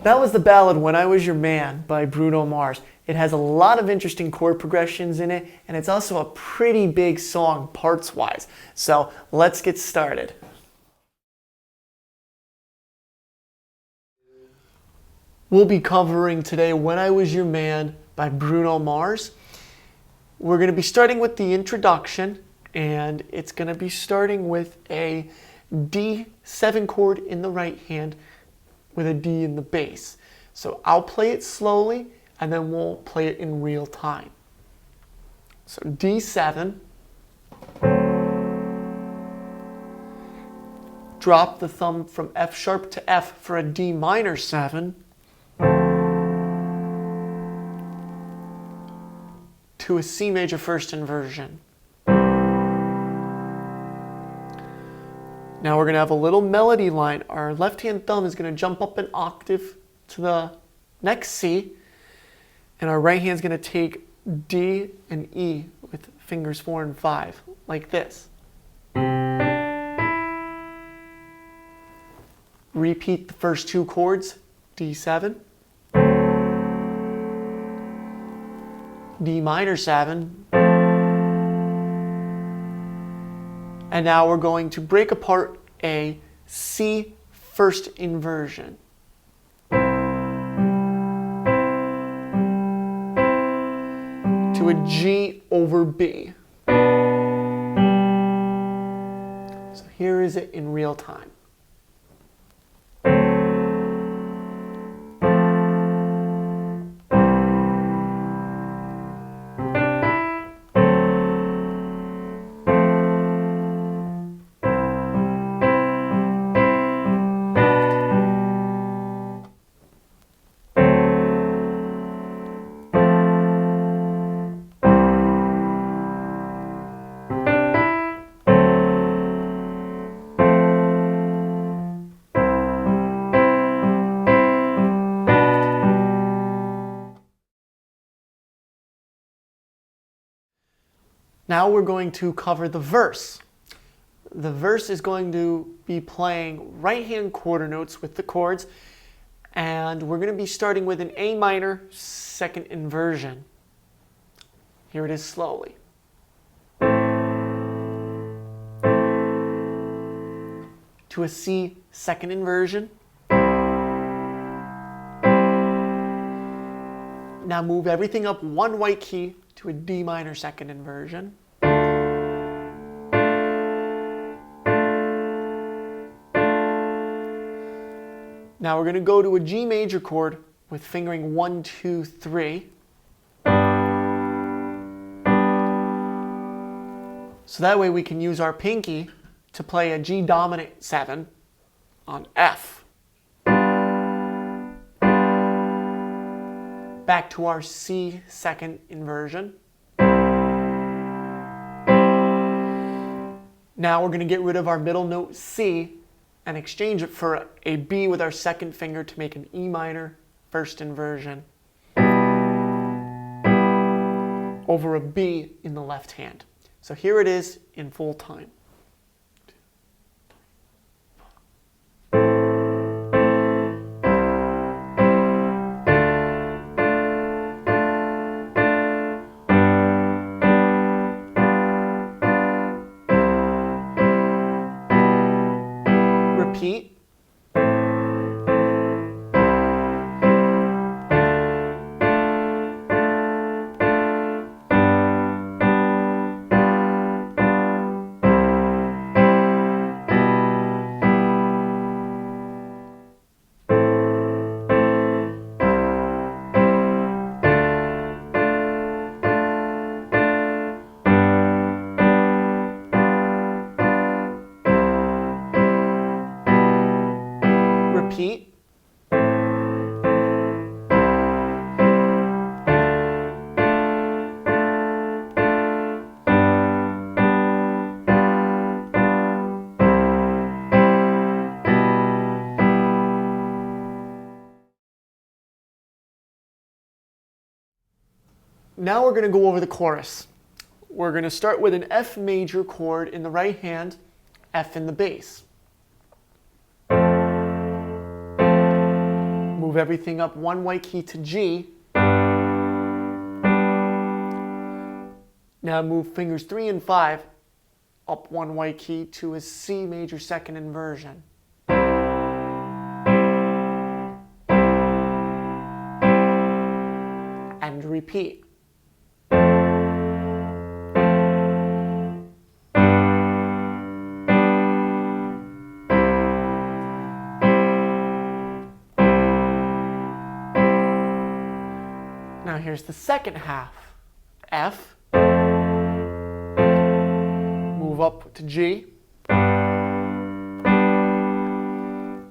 That was the ballad When I Was Your Man by Bruno Mars. It has a lot of interesting chord progressions in it, and it's also a pretty big song parts-wise. So let's get started. We'll be covering today When I Was Your Man by Bruno Mars. We're going to be starting with the introduction, and it's going to be starting with a D7 chord in the right hand with a D in the bass. So I'll play it slowly and then we'll play it in real time. So D7, drop the thumb from F sharp to F for a D minor 7, to a C major first inversion. Now we're going to have a little melody line. Our left-hand thumb is going to jump up an octave to the next C, and our right hand is going to take D and E with fingers 4 and 5, like this. Repeat the first two chords, D7, D minor 7, and now we're going to break apart a C first inversion. To a G over B. So here is it in real time. Now we're going to cover the verse. The verse is going to be playing right-hand quarter notes with the chords, and we're going to be starting with an A minor second inversion. Here it is slowly. To a C second inversion. Now move everything up one white key to a D minor second inversion. Now we're going to go to a G major chord with fingering 1, 2, 3. So that way we can use our pinky to play a G dominant 7 on F. Back to our C second inversion. Now we're going to get rid of our middle note C and exchange it for a B with our second finger to make an E minor first inversion over a B in the left hand. So here it is in full time. Repeat. Repeat. Now we're going to go over the chorus. We're going to start with an F major chord in the right hand, F in the bass. Move everything up one white key to G. Now move fingers 3 and 5 up one white key to a C major second inversion. And repeat. Now here's the second half. F. Move up to G.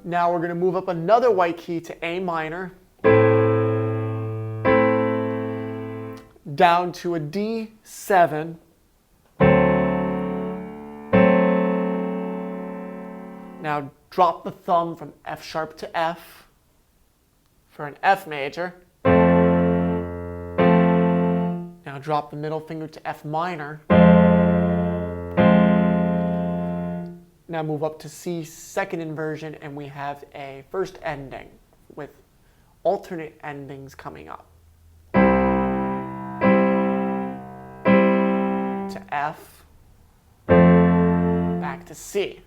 Now we're going to move up another white key to A minor. Down to a D7. Now drop the thumb from F sharp to F for an F major. Now drop the middle finger to F minor. Now move up to C second inversion, and we have a first ending with alternate endings coming up. To F, back to C.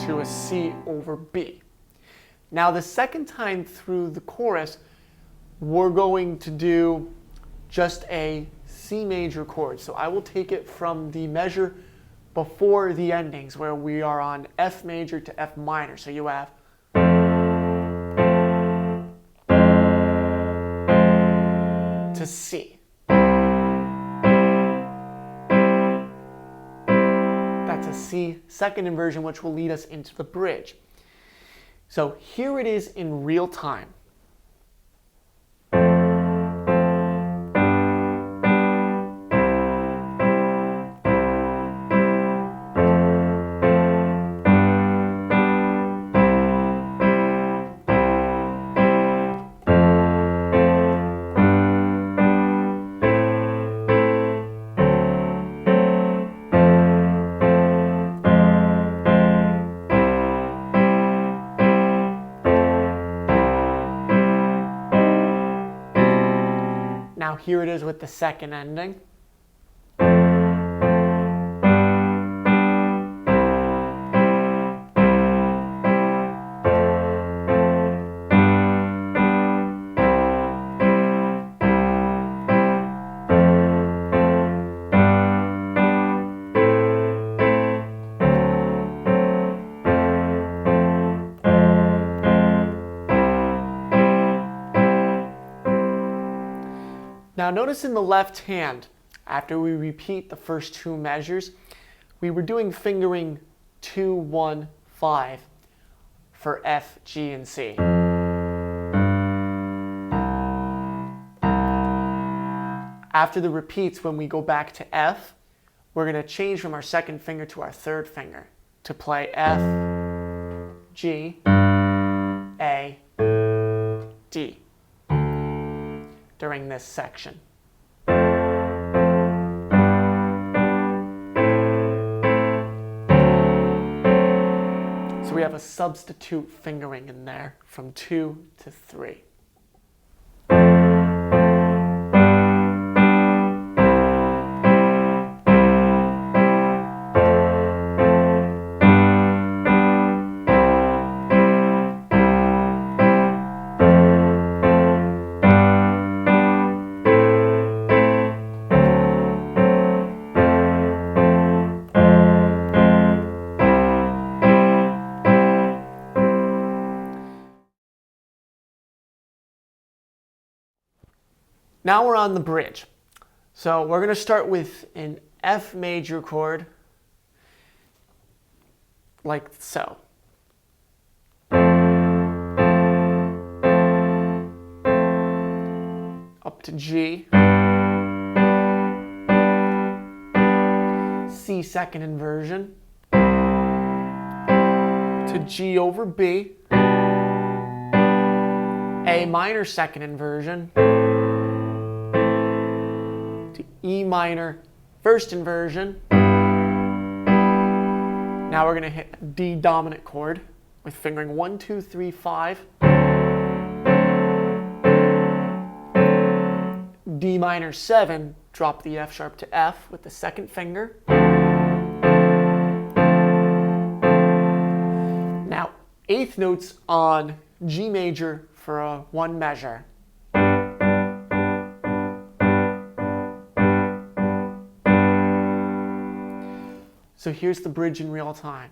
To a C over B. Now the second time through the chorus, we're going to do just a C major chord. So I will take it from the measure before the endings where we are on F major to F minor. So you have to C. That's a C second inversion, which will lead us into the bridge. So here it is in real time. Now here it is with the second ending. Now notice in the left hand, after we repeat the first two measures, we were doing fingering 2, 1, 5 for F, G, and C. After the repeats, when we go back to F, we're going to change from our second finger to our third finger to play F, G, A, D during this section. So we have a substitute fingering in there from 2 to 3. Now we're on the bridge. So we're going to start with an F major chord, like so. Up to G. C second inversion. To G over B. A minor second inversion. E minor first inversion, Now we're going to hit D dominant chord with fingering 1, 2, 3, 5. D minor 7, drop the F sharp to F with the second finger. Now, eighth notes on G major for a 1 measure. So here's the bridge in real time.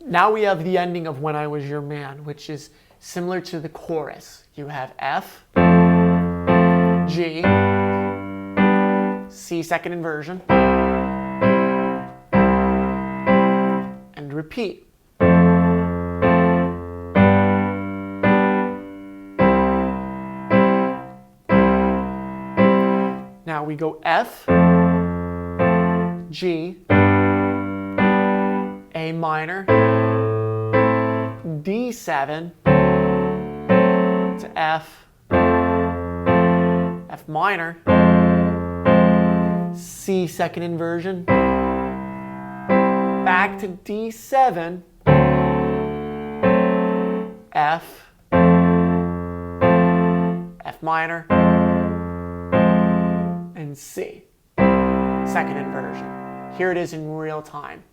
Now we have the ending of When I Was Your Man, which is similar to the chorus. You have F, G, C second inversion, and repeat. Now we go F, G, A minor, D7 to F, F minor, C second inversion, back to D7, F, F minor, and C, second inversion. Here it is in real time.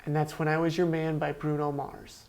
And that's When I Was Your Man by Bruno Mars.